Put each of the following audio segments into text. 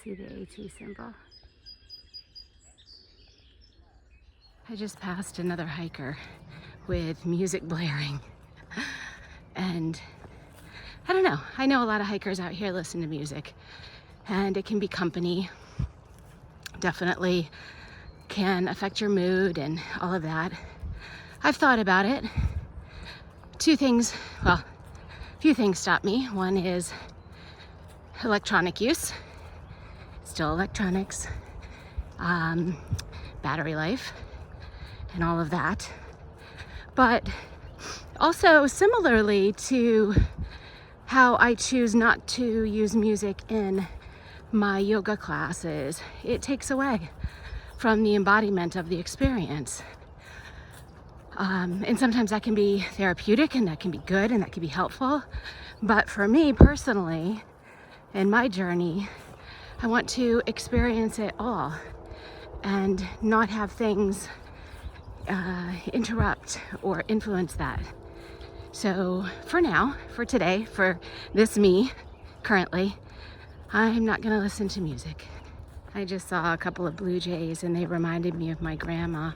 See the AT symbol. I just passed another hiker with music blaring. And I don't know. I know a lot of hikers out here listen to music, and it can be company. Definitely can affect your mood and all of that. I've thought about it. Two things, well, a few things stop me. One is electronic use, still electronics, battery life, and all of that. But also similarly to how I choose not to use music in my yoga classes, it takes away from the embodiment of the experience. And sometimes that can be therapeutic, and that can be good, and that can be helpful. But for me personally, in my journey, I want to experience it all and not have things interrupt or influence that. So for now, for today, for this me currently, I'm not gonna listen to music. I just saw a couple of blue jays and they reminded me of my grandma.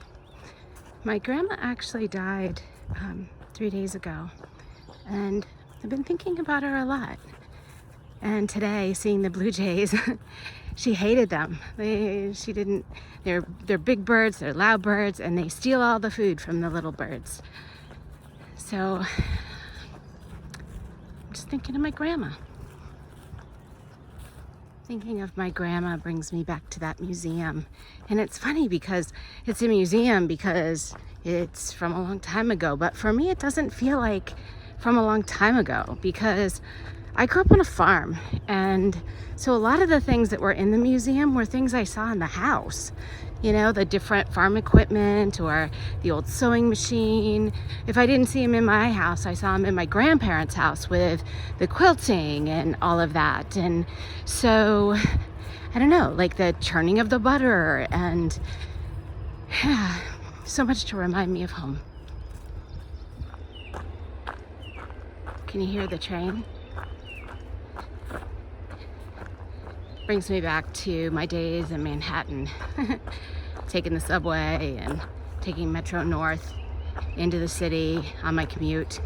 My grandma actually died 3 days ago, and I've been thinking about her a lot. And today, seeing the blue jays, she hated them. They're big birds, they're loud birds, and they steal all the food from the little birds. So I'm just thinking of my grandma. Thinking of my grandma brings me back to that museum. And it's funny because it's a museum because it's from a long time ago. But for me, it doesn't feel like from a long time ago because I grew up on a farm. And so a lot of the things that were in the museum were things I saw in the house. You know, the different farm equipment or the old sewing machine. If I didn't see him in my house, I saw him in my grandparents' house with the quilting and all of that. And so, I don't know, like the churning of the butter and yeah, so much to remind me of home. Can you hear the train? Brings me back to my days in Manhattan, taking the subway and taking Metro North into the city on my commute.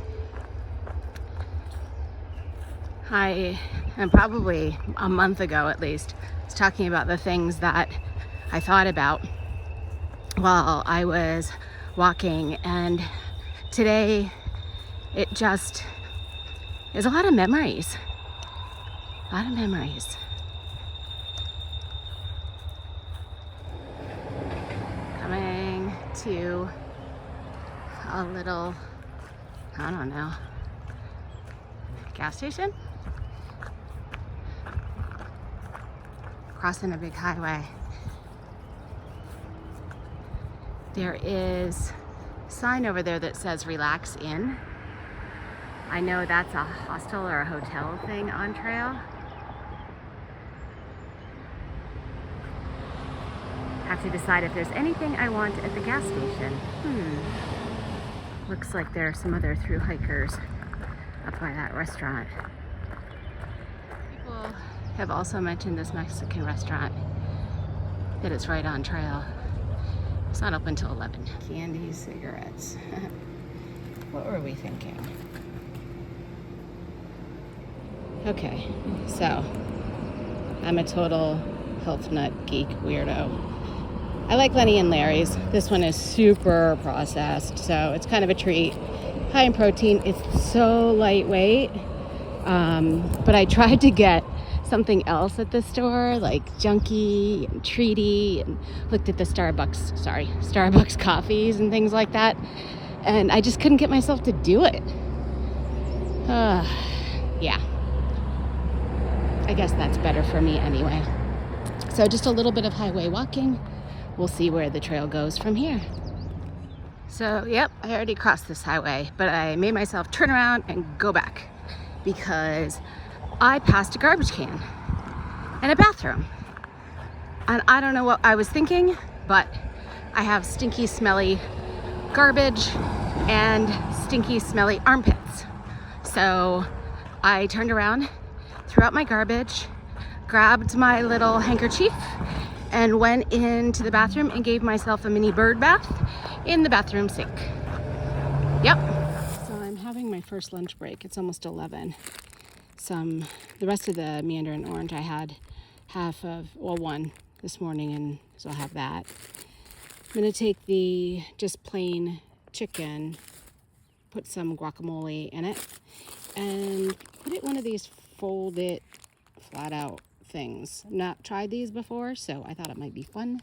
I am probably a month ago at least was talking about the things that I thought about while I was walking, and today it just is a lot of memories. A lot of memories. Coming to a little, I don't know, gas station? Crossing a big highway. There is a sign over there that says Relax Inn. I know that's a hostel or a hotel thing on trail. Have to decide if there's anything I want at the gas station. Looks like there are some other thru hikers up by that restaurant. People have also mentioned this Mexican restaurant, that it's right on trail. It's not open till 11. Candy, cigarettes. What were we thinking? Okay, so I'm a total health nut geek weirdo. I like Lenny and Larry's. This one is super processed, so it's kind of a treat. High in protein. It's so lightweight. But I tried to get something else at the store, like junky and treaty, and looked at the Starbucks coffees and things like that. And I just couldn't get myself to do it. Yeah. I guess that's better for me anyway. So just a little bit of highway walking. We'll see where the trail goes from here. So, yep, I already crossed this highway, but I made myself turn around and go back because I passed a garbage can and a bathroom. And I don't know what I was thinking, but I have stinky, smelly garbage and stinky, smelly armpits. So I turned around, threw out my garbage, grabbed my little handkerchief and went into the bathroom and gave myself a mini bird bath in the bathroom sink. Yep. So I'm having my first lunch break. It's almost 11. The rest of the Mandarin orange I had one this morning, and so I'll have that. I'm gonna take the just plain chicken, put some guacamole in it, and put it in one of these fold it flat out things. Not tried these before, so I thought it might be fun.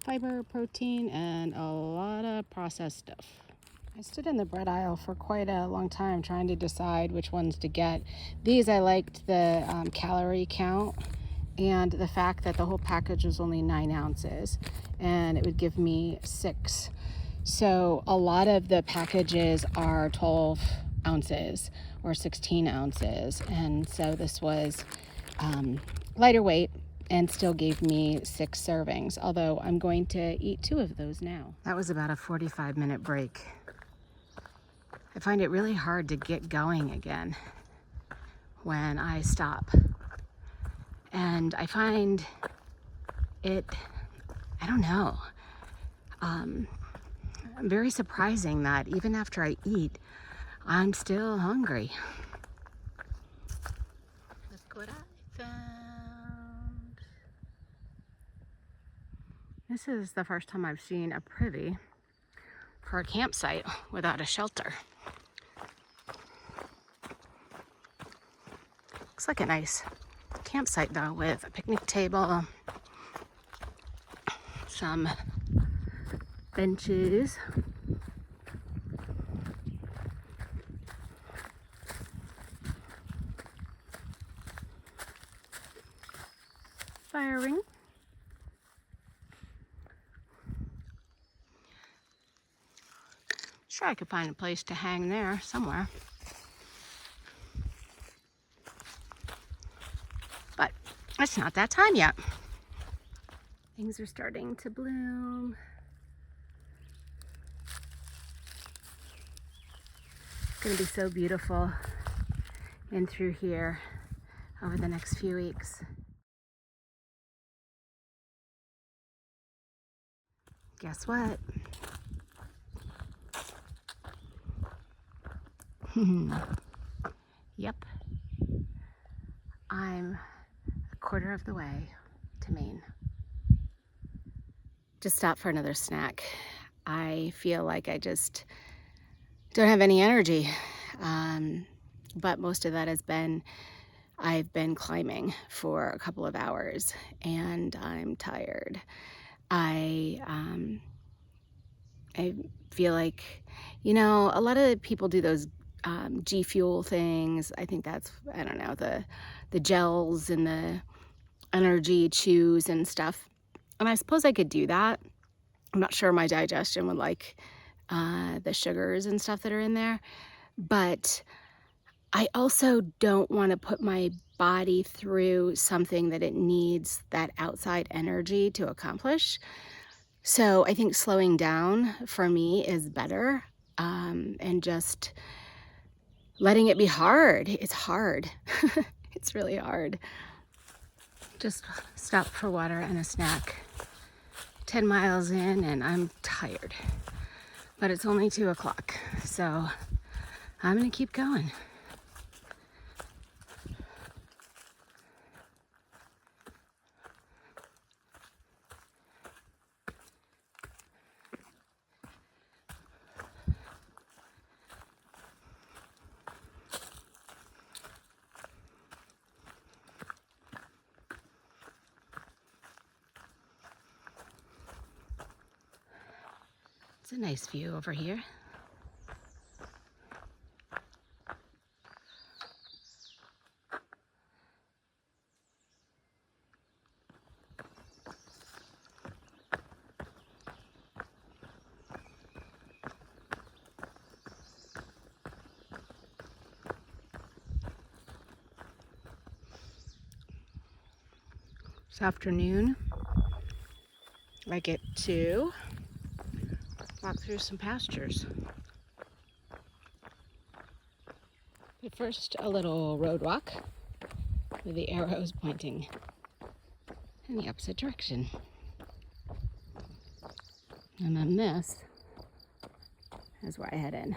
Fiber, protein, and a lot of processed stuff. I stood in the bread aisle for quite a long time trying to decide which ones to get. These, I liked the calorie count and the fact that the whole package was only 9 ounces and it would give me 6. So a lot of the packages are 12 ounces or 16 ounces. And so this was lighter weight and still gave me 6 servings, although I'm going to eat 2 of those now. That was about a 45-minute break. I find it really hard to get going again when I stop. And I find it, I don't know, very surprising that even after I eat, I'm still hungry. Look what I found. This is the first time I've seen a privy for a campsite without a shelter. Looks like a nice campsite though, with a picnic table, some benches, fire ring, sure I could find a place to hang there somewhere. But it's not that time yet. Things are starting to bloom. It's gonna be so beautiful in through here over the next few weeks. Guess what? Yep. I'm a quarter of the way to Maine. Just stopped for another snack. I feel like I just don't have any energy. But most of that has been, I've been climbing for a couple of hours and I'm tired. I feel like, you know, a lot of people do those G Fuel things. I think that's, I don't know, the gels and the energy chews and stuff. And I suppose I could do that. I'm not sure my digestion would like the sugars and stuff that are in there. But I also don't want to put my body through something that it needs that outside energy to accomplish. So I think slowing down for me is better, and just letting it be hard. It's hard. It's really hard. Just stopped for water and a snack. 10 miles in and I'm tired, but it's only 2 o'clock, so I'm gonna keep going. It's a nice view over here. This afternoon, I get to walk through some pastures. But first, a little road walk with the arrows pointing in the opposite direction. And then this is where I head in.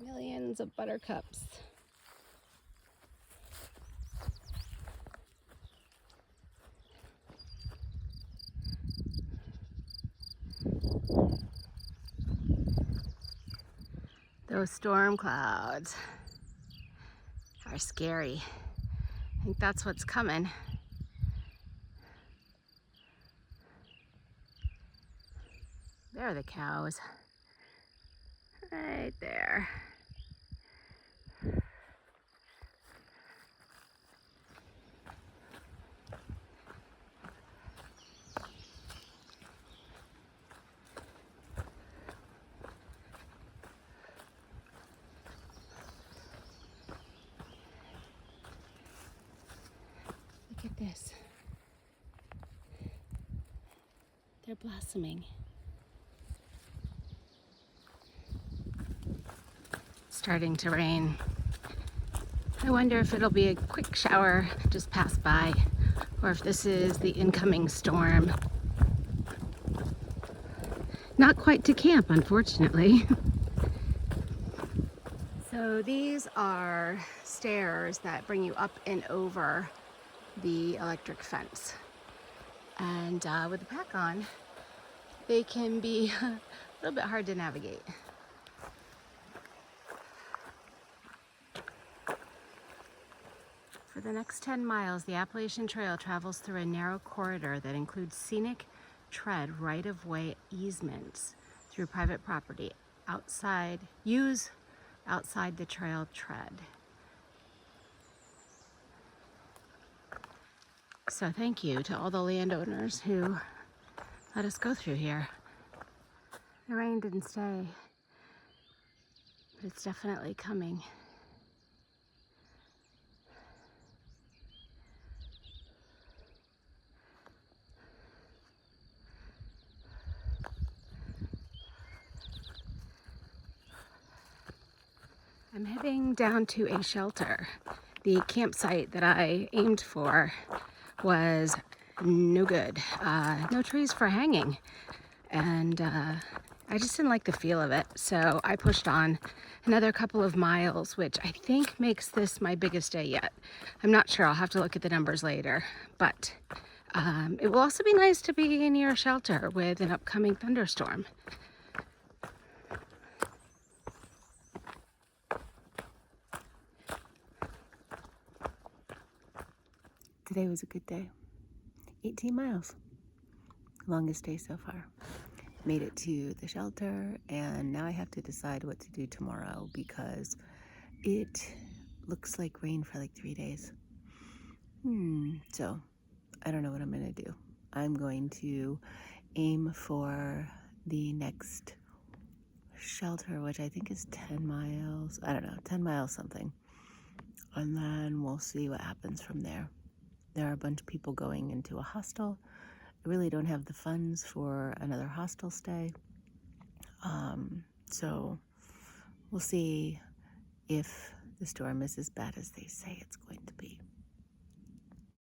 Millions of buttercups. Those storm clouds are scary. I think that's what's coming. There are the cows. Right there. Look at this. They're blossoming. Starting to rain. I wonder if it'll be a quick shower just pass by, or if this is the incoming storm. Not quite to camp, unfortunately. So these are stairs that bring you up and over the electric fence. And with the pack on, they can be a little bit hard to navigate. For the next 10 miles, the Appalachian Trail travels through a narrow corridor that includes scenic tread right-of-way easements through private property. Use outside the trail tread. So thank you to all the landowners who let us go through here. The rain didn't stay, but it's definitely coming. I'm heading down to a shelter. The campsite that I aimed for was no good. No trees for hanging. And I just didn't like the feel of it. So I pushed on another couple of miles, which I think makes this my biggest day yet. I'm not sure. I'll have to look at the numbers later. But it will also be nice to be near a shelter with an upcoming thunderstorm. Today was a good day. 18 miles. Longest day so far. Made it to the shelter, and now I have to decide what to do tomorrow because it looks like rain for like 3 days. So I don't know what I'm gonna do. I'm going to aim for the next shelter, which I think is 10 miles. I don't know, 10 miles something. And then we'll see what happens from there. There are a bunch of people going into a hostel. I really don't have the funds for another hostel stay. So we'll see if the storm is as bad as they say it's going to be.